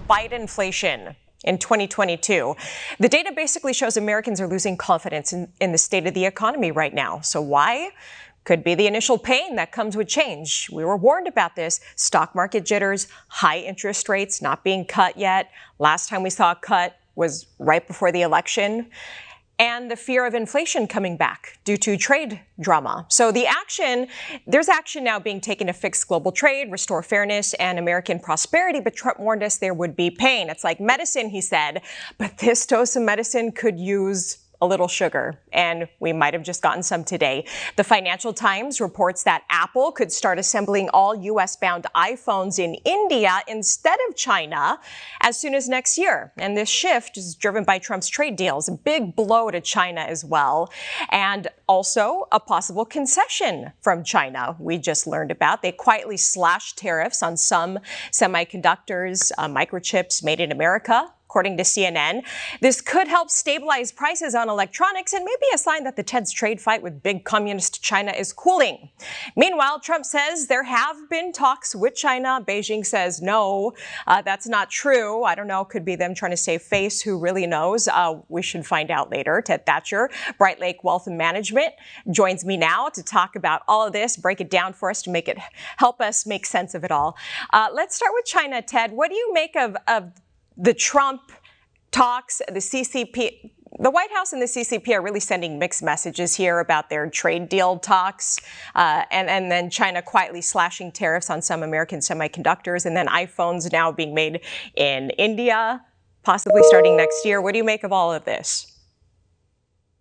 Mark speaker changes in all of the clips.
Speaker 1: fight inflation in 2022. The data basically shows Americans are losing confidence in the state of the economy right now. So why? Could be the initial pain that comes with change. We were warned about this. Stock market jitters, high interest rates not being cut yet. Last time we saw a cut was right before the election. And the fear of inflation coming back due to trade drama. So there's action now being taken to fix global trade, restore fairness and American prosperity, but Trump warned us there would be pain. It's like medicine, he said, but this dose of medicine could use a little sugar, and we might have just gotten some today. The Financial Times reports that Apple could start assembling all US-bound iPhones in India instead of China as soon as next year. And this shift is driven by Trump's trade deals, a big blow to China as well, and also a possible concession from China we just learned about. They quietly slashed tariffs on some semiconductors, microchips made in America. According to CNN, this could help stabilize prices on electronics and maybe a sign that the tense trade fight with big communist China is cooling. Meanwhile, Trump says there have been talks with China. Beijing says no, that's not true. I don't know, could be them trying to save face. Who really knows? We should find out later. Ted Thatcher, Bright Lake Wealth and Management, joins me now to talk about all of this, break it down for us to help us make sense of it all. Let's start with China, Ted. What do you make of the Trump talks, the CCP? The White House and the CCP are really sending mixed messages here about their trade deal talks, and then China quietly slashing tariffs on some American semiconductors, and then iPhones now being made in India, possibly starting next year. What do you make of all of this?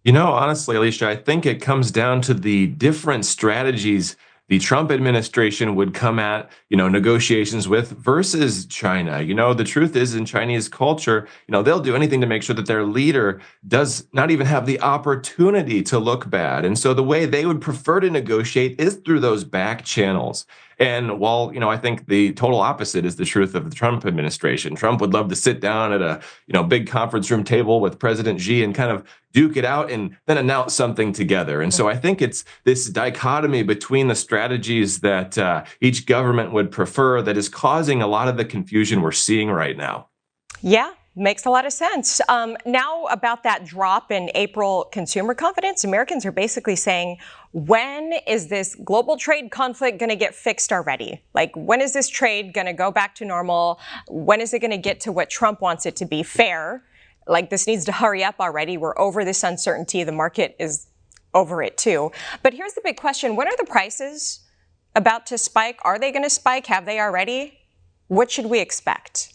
Speaker 2: You know, honestly, Alicia, I think it comes down to the different strategies the Trump administration would come at, negotiations with versus China. The truth is, in Chinese culture, they'll do anything to make sure that their leader does not even have the opportunity to look bad. And so the way they would prefer to negotiate is through those back channels. And while, I think the total opposite is the truth of the Trump administration. Trump would love to sit down at a, big conference room table with President Xi and kind of duke it out and then announce something together. And so I think it's this dichotomy between the strategies that each government would prefer that is causing a lot of the confusion we're seeing right now.
Speaker 1: Yeah. Makes a lot of sense. Now about that drop in April consumer confidence, Americans are basically saying, when is this global trade conflict going to get fixed already? Like, when is this trade going to go back to normal? When is it going to get to what Trump wants it to be, fair? Like, this needs to hurry up already. We're over this uncertainty. The market is over it too. But here's the big question. When are the prices about to spike? Are they going to spike? Have they already? What should we expect?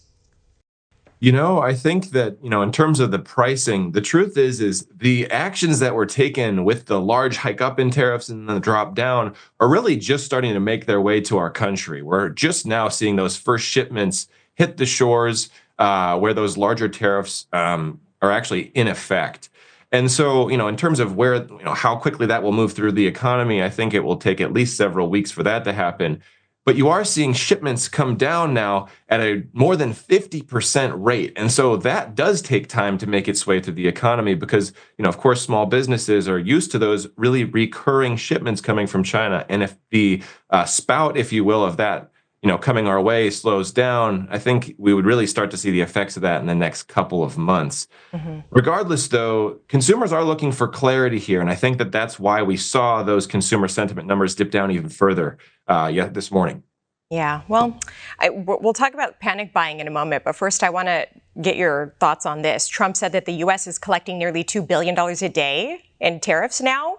Speaker 2: I think that, in terms of the pricing, the truth is the actions that were taken with the large hike up in tariffs and the drop down are really just starting to make their way to our country. We're just now seeing those first shipments hit the shores where those larger tariffs are actually in effect. And so, in terms of where, how quickly that will move through the economy, I think it will take at least several weeks for that to happen. But you are seeing shipments come down now at a more than 50% rate. And so that does take time to make its way through the economy because, of course, small businesses are used to those really recurring shipments coming from China. And if the spout, if you will, of that, coming our way slows down, I think we would really start to see the effects of that in the next couple of months. Mm-hmm. Regardless, though, consumers are looking for clarity here. And I think that that's why we saw those consumer sentiment numbers dip down even further this morning.
Speaker 1: Yeah, well, we'll talk about panic buying in a moment. But first, I want to get your thoughts on this. Trump said that the U.S. is collecting nearly $2 billion a day in tariffs now.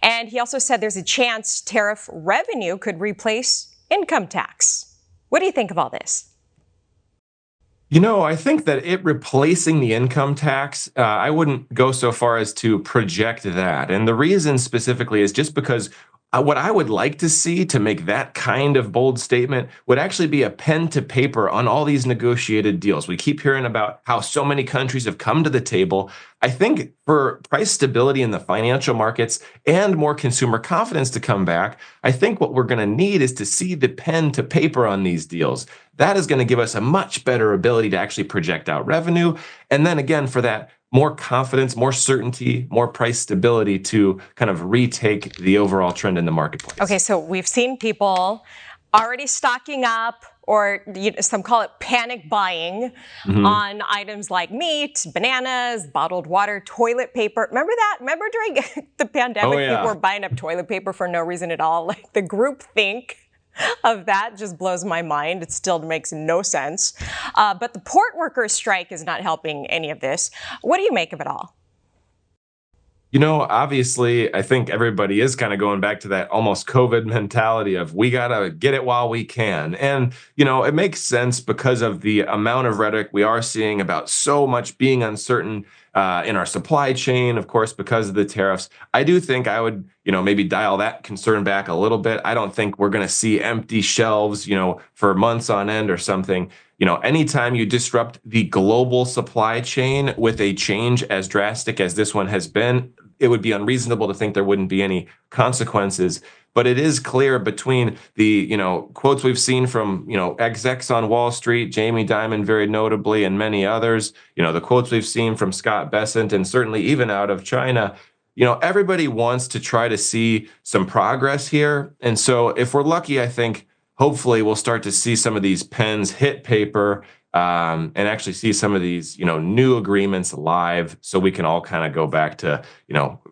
Speaker 1: And he also said there's a chance tariff revenue could replace income tax. What do you think of all this?
Speaker 2: I think that it replacing the income tax, I wouldn't go so far as to project that. And the reason specifically is just because what I would like to see to make that kind of bold statement would actually be a pen to paper on all these negotiated deals. We keep hearing about how so many countries have come to the table. I think for price stability in the financial markets and more consumer confidence to come back, I think what we're going to need is to see the pen to paper on these deals. That is going to give us a much better ability to actually project out revenue. And then again, for that more confidence, more certainty, more price stability to kind of retake the overall trend in the marketplace.
Speaker 1: Okay, so we've seen people already stocking up, or some call it panic buying on items like meat, bananas, bottled water, toilet paper. Remember that? Remember during the pandemic,
Speaker 2: Oh, yeah.
Speaker 1: people were buying up toilet paper for no reason at all? Like the group think of that just blows my mind. It still makes no sense. But the port workers' strike is not helping any of this. What do you make of it all?
Speaker 2: Obviously, I think everybody is kind of going back to that almost COVID mentality of we got to get it while we can. And, it makes sense because of the amount of rhetoric we are seeing about so much being uncertain in our supply chain, of course, because of the tariffs. I do think I would, maybe dial that concern back a little bit. I don't think we're going to see empty shelves, for months on end or something. Anytime you disrupt the global supply chain with a change as drastic as this one has been, it would be unreasonable to think there wouldn't be any consequences. But it is clear between the, quotes we've seen from, execs on Wall Street, Jamie Dimon very notably, and many others, the quotes we've seen from Scott Bessent, and certainly even out of China, everybody wants to try to see some progress here. And so if we're lucky, I think hopefully we'll start to see some of these pens hit paper and actually see some of these, new agreements live, so we can all kind of go back to,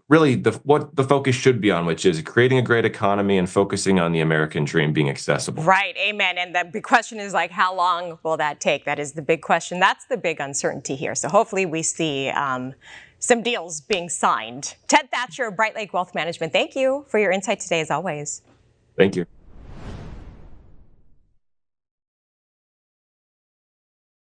Speaker 2: really what the focus should be on, which is creating a great economy and focusing on the American dream being accessible.
Speaker 1: Right. Amen. And the big question is like, how long will that take? That is the big question. That's the big uncertainty here. So hopefully we see some deals being signed. Ted Thatcher of Bright Lake Wealth Management, thank you for your insight today, as always.
Speaker 2: Thank you.